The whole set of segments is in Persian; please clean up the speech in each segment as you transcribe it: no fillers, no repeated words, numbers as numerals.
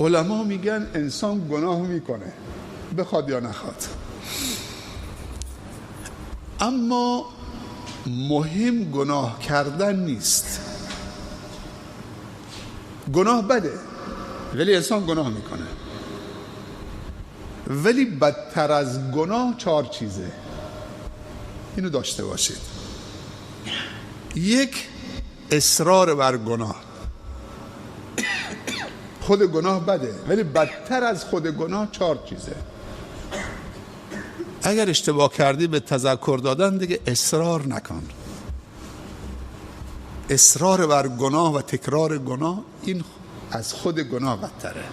علما میگن انسان گناه میکنه بخواد یا نخواد، اما مهم گناه کردن نیست. گناه بده ولی انسان گناه میکنه، ولی بدتر از گناه 4 چیزه، اینو داشته باشید. 1 اصرار بر گناه. خود گناه بده ولی بدتر از خود گناه 4 چیزه. اگر اشتباه کردی به تذکر دادن دیگه اصرار نکن. اصرار بر گناه و تکرار گناه این از خود گناه بدتره.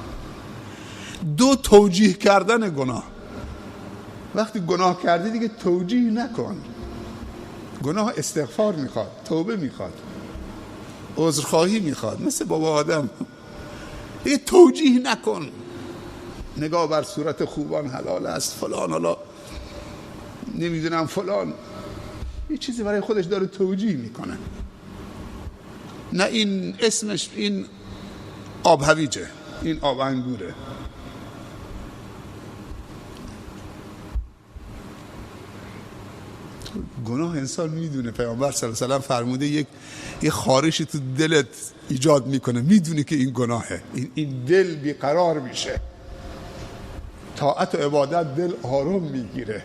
2 توجیه کردن گناه. وقتی گناه کردی دیگه توجیه نکن. گناه استغفار میخواد، توبه میخواد، عذرخواهی میخواد، مثل بابا آدم. دیگه توجیه نکن. نگاه بر صورت خوبان حلال است، فلان، حالا نمیدونم فلان، یه چیزی برای خودش داره توجیه میکنه. نه این اسمش این آب هویجه، این آب انگوره. گناه انسان میدونه، پیامبر صلی الله علیه و سلم فرموده یک خارشی تو دلت ایجاد میکنه، میدونی که این گناهه، این دل بیقرار میشه. طاعت و عبادت دل آروم میگیره.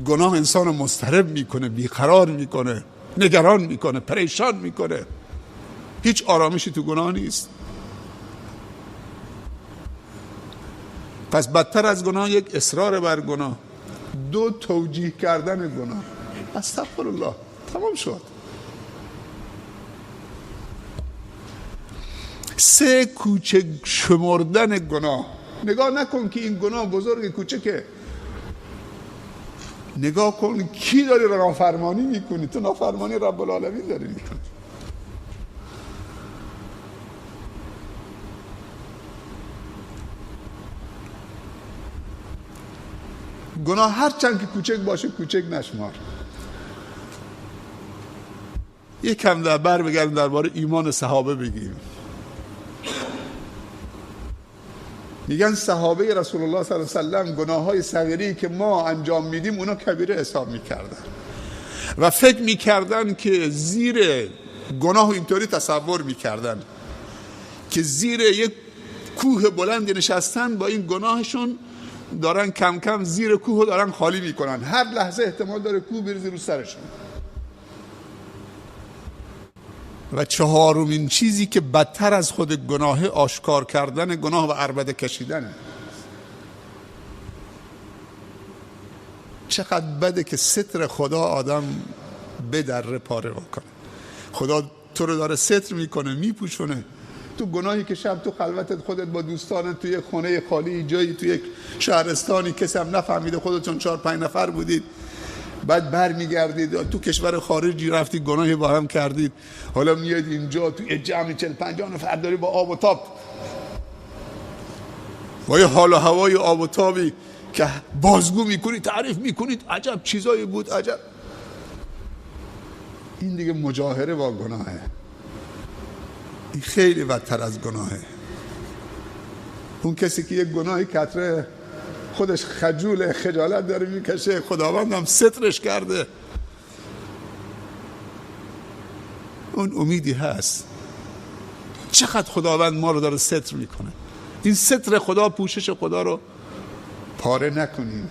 گناه انسان رو مضطرب میکنه، بیقرار میکنه، نگران میکنه، پریشان میکنه. هیچ آرامشی تو گناه نیست. پس بدتر از گناه 1 اصرار بر گناه، 2 توجیه کردن گناه. استغفر الله، تمام شد. 3 کوچک شمردن گناه. نگاه نکن که این گناه بزرگ کوچکه، نگاه کن کی داری نافرمانی میکنی. تو نافرمانی رب العالمین داری میکنی. گناه هر چند که کوچک باشه کوچک نشمار. یکم در بر بگردیم درباره ایمان صحابه بگیم. میگن صحابه رسول الله صلی الله علیه و سلم گناههای صغیری که ما انجام میدیم اونا کبیره حساب میکردن و فکر میکردن که زیر گناه اینطوری تصور میکردن که زیر یک کوه بلند نشستن، با این گناهشون دارن کم کم زیر کوه دارن خالی میکنن. هر لحظه احتمال داره کوه بریزه رو سرشون. و 4مین چیزی که بدتر از خود گناه، آشکار کردن گناه و عربده کشیدنه. چقدر بده که ستر خدا آدم بدره پاره بکنه. خدا تو رو داره ستر میکنه، میپوشونه. تو گناهی که شب تو خلوتت خودت با دوستانت توی یک خونه خالی جایی توی یک شهرستانی کسی هم نفهمیده، خودتون 4-5 نفر بودید، بعد بر میگردید تو کشور خارجی رفتی گناهی با هم کردید، حالا میاد اینجا توی جمع 40-50 نفر داری با آب و تاب، با یه حال و هوای آب و تابی که بازگو میکنید، تعریف میکنید، عجب چیزایی بود، عجب. این دیگه مجاهره با گناهه. این خیلی بدتر از گناهه. اون کسی که یک گناهی کتره خودش خجوله، خجالت داره میکشه، خداوند هم سترش کرده، اون امیدی هست. چقدر خداوند ما رو داره ستر میکنه. این ستر خدا، پوشش خدا رو پاره نکنیم.